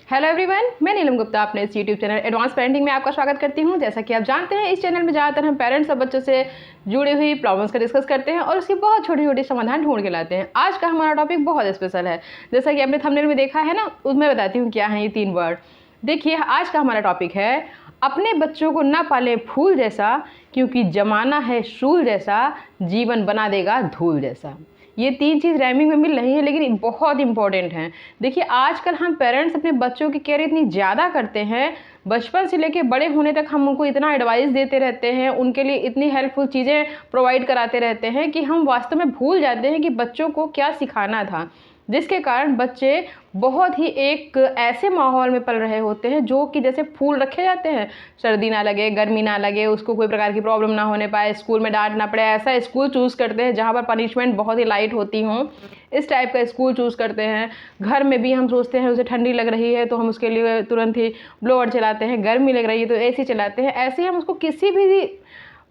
Hello everyone, मैं नीलम गुप्ता अपने इस यूट्यूब चैनल एडवांस पेरेंटिंग में आपका स्वागत करती हूं। जैसा कि आप जानते हैं, इस चैनल में ज़्यादातर हम पेरेंट्स और बच्चों से जुड़ी हुई प्रॉब्लम्स का डिस्कस करते हैं और उसकी बहुत छोटी छोटी समाधान ढूंढ के लाते हैं। आज का हमारा टॉपिक बहुत स्पेशल है। जैसा कि आपने थंबनेल में देखा है ना, उसमें बताती हूँ क्या है ये 3 वर्ड। देखिए, आज का हमारा टॉपिक है अपने बच्चों को ना पाले फूल जैसा, क्योंकि जमाना है शूल जैसा, जीवन बना देगा धूल जैसा। ये 3 चीज़ राइमिंग में मिल रही है, लेकिन बहुत इंपॉर्टेंट हैं। देखिए, आजकल हम पेरेंट्स अपने बच्चों की केयर इतनी ज़्यादा करते हैं, बचपन से लेके बड़े होने तक हम उनको इतना एडवाइस देते रहते हैं, उनके लिए इतनी हेल्पफुल चीज़ें प्रोवाइड कराते रहते हैं कि हम वास्तव में भूल जाते हैं कि बच्चों को क्या सिखाना था, जिसके कारण बच्चे बहुत ही एक ऐसे माहौल में पल रहे होते हैं जो कि जैसे फूल रखे जाते हैं, सर्दी ना लगे, गर्मी ना लगे, उसको कोई प्रकार की प्रॉब्लम ना होने पाए, स्कूल में डांट ना पड़े, ऐसा स्कूल चूज़ करते हैं जहाँ पर पनिशमेंट बहुत ही लाइट होती हों। इस टाइप का स्कूल चूज़ करते हैं। घर में भी हम सोचते हैं उसे ठंडी लग रही है तो हम उसके लिए तुरंत ही ब्लोअर चलाते हैं, गर्मी लग रही है तो एसी चलाते हैं। ऐसे हम उसको किसी भी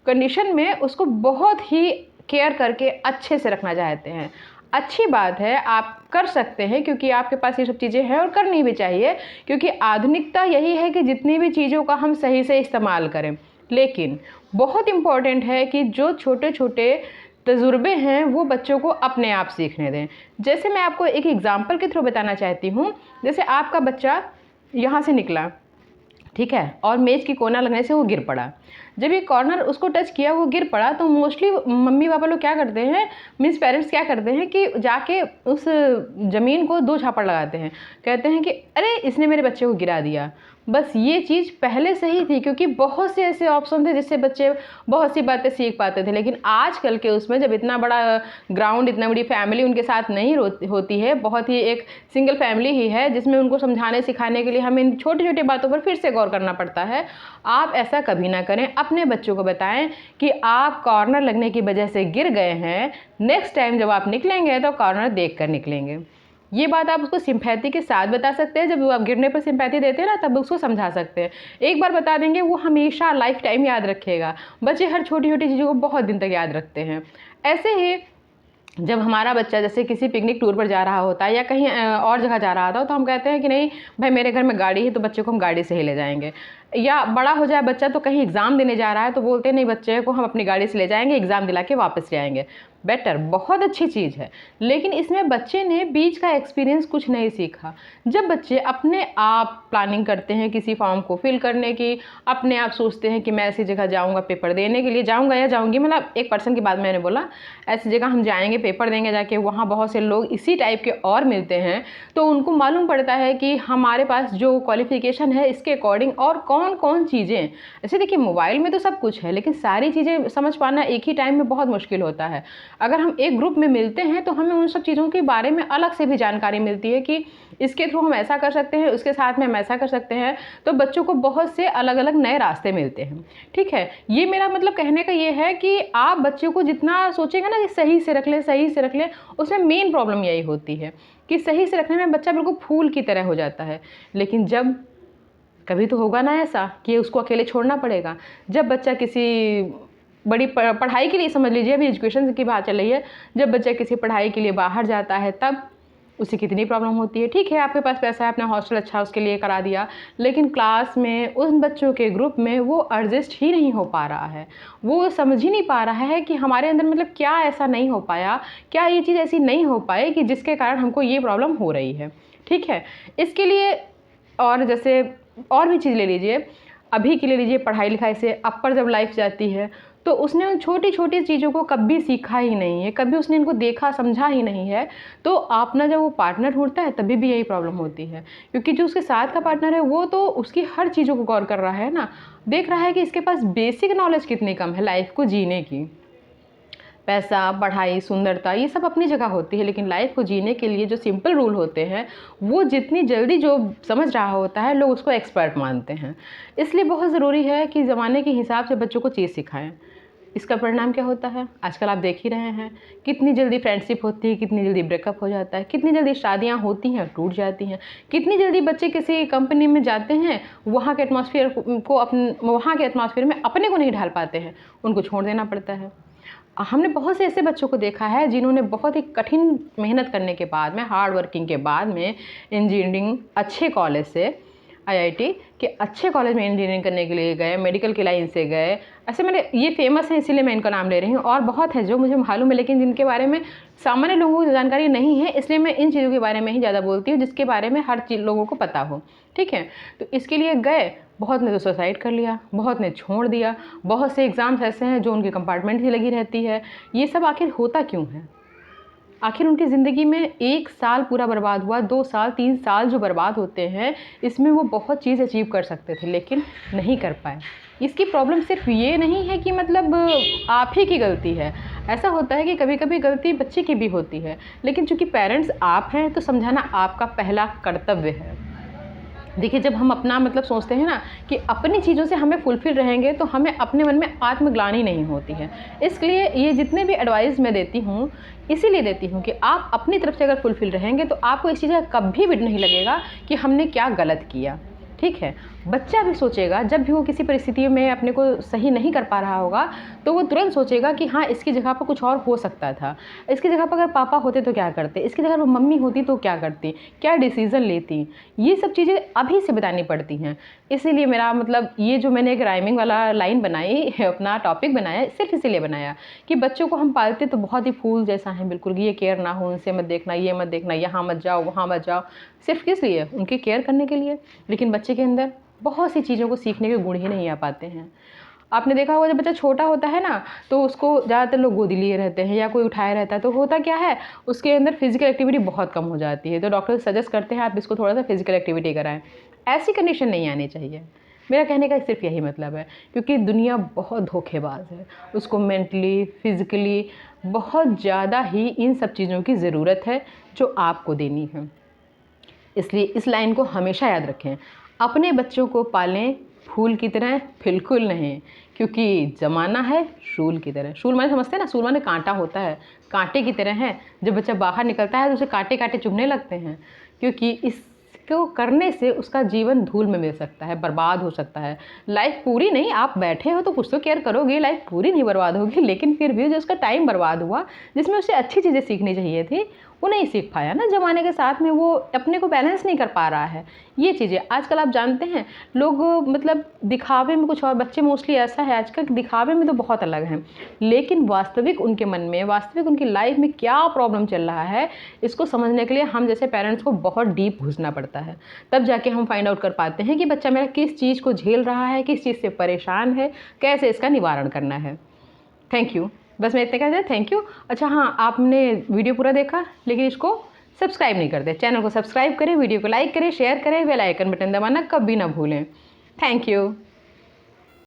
कंडीशन में उसको बहुत ही केयर करके अच्छे से रखना चाहते हैं। अच्छी बात है, आप कर सकते हैं क्योंकि आपके पास ये सब चीज़ें हैं और करनी भी चाहिए, क्योंकि आधुनिकता यही है कि जितनी भी चीज़ों का हम सही से इस्तेमाल करें। लेकिन बहुत इम्पॉर्टेंट है कि जो छोटे छोटे तजुर्बे हैं वो बच्चों को अपने आप सीखने दें। जैसे मैं आपको एक एग्जांपल के थ्रू बताना चाहती हूँ। जैसे आपका बच्चा यहाँ से निकला, ठीक है, और मेज़ की कोना लगने से वो गिर पड़ा। जब ये कॉर्नर उसको टच किया, वो गिर पड़ा, तो मोस्टली मम्मी पापा लोग क्या करते हैं, मीन्स पेरेंट्स क्या करते हैं कि जाके उस ज़मीन को 2 झापड़ लगाते हैं। कहते हैं कि अरे इसने मेरे बच्चे को गिरा दिया। बस ये चीज़ पहले से ही थी, क्योंकि बहुत से ऐसे ऑप्शन थे जिससे बच्चे बहुत सी बातें सीख पाते थे। लेकिन आजकल के उसमें जब इतना बड़ा ग्राउंड, इतना बड़ी फैमिली उनके साथ नहीं होती है, बहुत ही एक सिंगल फैमिली ही है जिसमें उनको समझाने सिखाने के लिए हमें इन छोटी छोटी बातों पर फिर से गौर करना पड़ता है। आप ऐसा कभी ना करें। अपने बच्चों को बताएं कि आप कॉर्नर लगने की वजह से गिर गए हैं, नेक्स्ट टाइम जब आप निकलेंगे तो कॉर्नर देख कर निकलेंगे। ये बात आप उसको सिंपैथी के साथ बता सकते हैं। जब आप गिरने पर सिंपैथी देते हैं ना, तब उसको समझा सकते हैं। एक बार बता देंगे, वो हमेशा लाइफ टाइम याद रखेगा। बच्चे हर छोटी छोटी चीज़ों को बहुत दिन तक याद रखते हैं। ऐसे ही जब हमारा बच्चा जैसे किसी पिकनिक टूर पर जा रहा होता है या कहीं और जगह जा रहा था, तो हम कहते हैं कि नहीं भाई, मेरे घर में गाड़ी है तो बच्चे को हम गाड़ी से ही ले जाएंगे। या बड़ा हो जाए बच्चा तो कहीं एग्ज़ाम देने जा रहा है, तो बोलते हैं नहीं, बच्चे को हम अपनी गाड़ी से ले जाएंगे, एग्ज़ाम दिला के वापस ले आएंगे। बेटर, बहुत अच्छी चीज़ है। लेकिन इसमें बच्चे ने बीच का एक्सपीरियंस कुछ नहीं सीखा। जब बच्चे अपने आप प्लानिंग करते हैं किसी फॉर्म को फिल करने की, अपने आप सोचते हैं कि मैं ऐसी जगह जाऊंगा पेपर देने के लिए, जाऊंगा या जाऊंगी, मतलब एक पर्सन की बात मैंने बोला, ऐसी जगह हम जाएंगे पेपर देंगे, जाके वहाँ बहुत से लोग इसी टाइप के और मिलते हैं, तो उनको मालूम पड़ता है कि हमारे पास जो क्वालिफिकेशन है इसके अकॉर्डिंग और कौन कौन चीज़ें। ऐसे देखिए, मोबाइल में तो सब कुछ है, लेकिन सारी चीज़ें समझ पाना एक ही टाइम में बहुत मुश्किल होता है। अगर हम एक ग्रुप में मिलते हैं तो हमें उन सब चीज़ों के बारे में अलग से भी जानकारी मिलती है कि इसके थ्रू हम ऐसा कर सकते हैं, उसके साथ में हम ऐसा कर सकते हैं। तो बच्चों को बहुत से अलग अलग नए रास्ते मिलते हैं। ठीक है, ये मेरा मतलब कहने का ये है कि आप बच्चों को जितना सोचेंगे ना कि सही से रख लें, सही से रख लें, उसमें मेन प्रॉब्लम यही होती है कि सही से रखने में बच्चा बिल्कुल फूल की तरह हो जाता है। लेकिन जब कभी तो होगा ना ऐसा कि उसको अकेले छोड़ना पड़ेगा। जब बच्चा किसी बड़ी पढ़ाई के लिए, समझ लीजिए अभी एजुकेशन की बात चल रही है, जब बच्चा किसी पढ़ाई के लिए बाहर जाता है तब उसे कितनी प्रॉब्लम होती है। ठीक है, आपके पास पैसा है, अपना हॉस्टल अच्छा उसके लिए करा दिया, लेकिन क्लास में उन बच्चों के ग्रुप में वो एडजस्ट ही नहीं हो पा रहा है। वो समझ ही नहीं पा रहा है कि हमारे अंदर मतलब क्या ऐसा नहीं हो पाया, क्या ये चीज़ ऐसी नहीं हो पाई कि जिसके कारण हमको ये प्रॉब्लम हो रही है। ठीक है, इसके लिए और जैसे और भी चीज़ ले लीजिए, अभी के ले लीजिए, पढ़ाई लिखाई से अपर जब लाइफ जाती है तो उसने उन छोटी छोटी चीज़ों को कभी सीखा ही नहीं है, कभी उसने इनको देखा समझा ही नहीं है। तो अपना जब वो पार्टनर ढूंढता है तभी भी यही प्रॉब्लम होती है, क्योंकि जो उसके साथ का पार्टनर है वो तो उसकी हर चीज़ों को गौर कर रहा है ना, देख रहा है कि इसके पास बेसिक नॉलेज कितनी कम है लाइफ को जीने की। पैसा, पढ़ाई, सुंदरता, ये सब अपनी जगह होती है, लेकिन लाइफ को जीने के लिए जो सिंपल रूल होते हैं वो जितनी जल्दी जो समझ रहा होता है लोग उसको एक्सपर्ट मानते हैं। इसलिए बहुत ज़रूरी है कि ज़माने के हिसाब से बच्चों को चीज़ सिखाएं। इसका परिणाम क्या होता है, आजकल आप देख ही रहे हैं कितनी जल्दी फ्रेंडशिप होती है, कितनी जल्दी ब्रेकअप हो जाता है, कितनी जल्दी शादियां होती हैं टूट जाती हैं, कितनी जल्दी बच्चे किसी कंपनी में जाते हैं, वहाँ के एटमॉस्फेयर में अपने को नहीं ढाल पाते हैं, उनको छोड़ देना पड़ता है। हमने बहुत से ऐसे बच्चों को देखा है जिन्होंने बहुत ही कठिन मेहनत करने के बाद में, हार्ड वर्किंग के बाद में इंजीनियरिंग अच्छे कॉलेज से, आईआईटी के अच्छे कॉलेज में इंजीनियरिंग करने के लिए गए, मेडिकल की लाइन से गए। ऐसे मैंने, ये फेमस हैं इसीलिए मैं इनका नाम ले रही हूँ, और बहुत है जो मुझे मालूम है, लेकिन जिनके बारे में सामान्य लोगों को जानकारी नहीं है, इसलिए मैं इन चीज़ों के बारे में ही ज़्यादा बोलती हूँ जिसके बारे में हर चीज़ लोगों को पता हो। ठीक है, तो इसके लिए गए, बहुत ने तो सुसाइड कर लिया, बहुत ने छोड़ दिया, बहुत से एग्ज़ाम्स ऐसे हैं जो उनके कंपार्टमेंट ही लगी रहती है। ये सब आखिर होता क्यों है? आखिर उनकी ज़िंदगी में 1 साल पूरा बर्बाद हुआ, 2 साल 3 साल जो बर्बाद होते हैं, इसमें वो बहुत चीज़ अचीव कर सकते थे लेकिन नहीं कर पाए। इसकी प्रॉब्लम सिर्फ ये नहीं है कि मतलब आप ही की गलती है। ऐसा होता है कि कभी कभी गलती बच्चे की भी होती है, लेकिन चूंकि पेरेंट्स आप हैं तो समझाना आपका पहला कर्तव्य है। देखिए, जब हम अपना मतलब सोचते हैं ना कि अपनी चीज़ों से हमें फुलफिल रहेंगे तो हमें अपने मन में आत्मग्लानि नहीं होती है। इसलिए ये जितने भी एडवाइस मैं देती हूँ, इसीलिए देती हूँ कि आप अपनी तरफ से अगर फुलफिल रहेंगे तो आपको इस चीज़ का कभी भी नहीं लगेगा कि हमने क्या गलत किया। ठीक है, बच्चा भी सोचेगा, जब भी वो किसी परिस्थिति में अपने को सही नहीं कर पा रहा होगा तो वो तुरंत सोचेगा कि हाँ, इसकी जगह पर कुछ और हो सकता था, इसकी जगह पर अगर पापा होते तो क्या करते, इसकी जगह पर मम्मी होती तो क्या करती, क्या डिसीज़न लेती। ये सब चीज़ें अभी से बतानी पड़ती हैं। इसीलिए मेरा मतलब ये जो मैंने एक राइमिंग वाला लाइन बनाई, अपना टॉपिक बनाया, सिर्फ इसीलिए बनाया कि बच्चों को हम पालते तो बहुत ही फूल जैसा है, बिल्कुल ये केयर ना हो, उनसे मत देखना, ये मत देखना, यहाँ मत जाओ, वहाँ मत जाओ, सिर्फ किस लिए? उनकी केयर करने के लिए। लेकिन बच्चे के अंदर बहुत सी चीज़ों को सीखने के गुण ही नहीं आ पाते हैं। आपने देखा होगा, जब बच्चा छोटा होता है ना तो उसको ज़्यादातर लोग गोदी लिए रहते हैं या कोई उठाए रहता है, तो होता क्या है, उसके अंदर फिजिकल एक्टिविटी बहुत कम हो जाती है। तो डॉक्टर सजेस्ट करते हैं आप इसको थोड़ा सा फिजिकल एक्टिविटी कराएं। ऐसी कंडीशन नहीं आनी चाहिए। मेरा कहने का सिर्फ यही मतलब है, क्योंकि दुनिया बहुत धोखेबाज है, उसको मेंटली, फिज़िकली बहुत ज़्यादा ही इन सब चीज़ों की ज़रूरत है जो आपको देनी है। इसलिए इस लाइन को हमेशा याद रखें, अपने बच्चों को पालें फूल की तरह, बिल्कुल नहीं, क्योंकि ज़माना है शूल की तरह। शूल माने समझते हैं ना, शूल माने कांटा होता है, कांटे की तरह है। जब बच्चा बाहर निकलता है तो उसे कांटे कांटे चुभने लगते हैं, क्योंकि इसको करने से उसका जीवन धूल में मिल सकता है, बर्बाद हो सकता है। लाइफ पूरी नहीं, आप बैठे हो तो कुछ तो केयर करोगे, लाइफ पूरी नहीं बर्बाद होगी, लेकिन फिर भी जो उसका टाइम बर्बाद हुआ जिसमें उसे अच्छी चीज़ें सीखनी चाहिए थी, वो नहीं सीख पाया ना। ज़माने के साथ में वो अपने को बैलेंस नहीं कर पा रहा है। ये चीज़ें आजकल आप जानते हैं, लोग मतलब दिखावे में कुछ और, बच्चे मोस्टली ऐसा है आजकल, दिखावे में तो बहुत अलग हैं, लेकिन वास्तविक उनके मन में, वास्तविक उनकी लाइफ में क्या प्रॉब्लम चल रहा है, इसको समझने के लिए हम जैसे पेरेंट्स को बहुत डीप घुसना पड़ता है। तब जाके हम फाइंड आउट कर पाते हैं कि बच्चा मेरा किस चीज़ को झेल रहा है, किस चीज़ से परेशान है, कैसे इसका निवारण करना है। थैंक यू, बस मैं इतने कहते हैं, थैंक यू। अच्छा हाँ, आपने वीडियो पूरा देखा लेकिन इसको सब्सक्राइब नहीं करते, चैनल को सब्सक्राइब करें, वीडियो को लाइक करें, शेयर करें, बेल आइकन बटन दबाना कभी ना भूलें। Thank you.